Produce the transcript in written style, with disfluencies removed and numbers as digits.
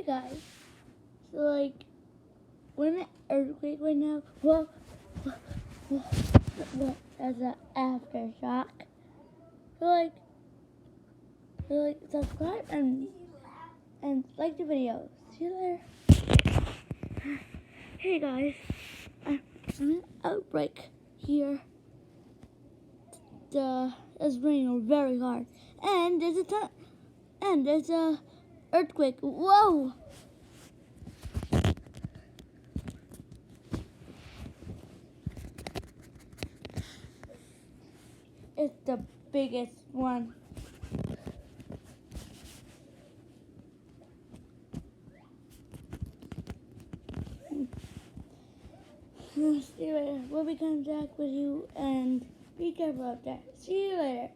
guys, so like, we're in an earthquake right now. Well, that's an aftershock. So like, subscribe and like the video. See you later. Hey guys, I'm in an outbreak here. It's raining very hard, and there's a earthquake. Whoa! It's the biggest one. See you later. We'll be coming back with you, and be careful out there. See you later.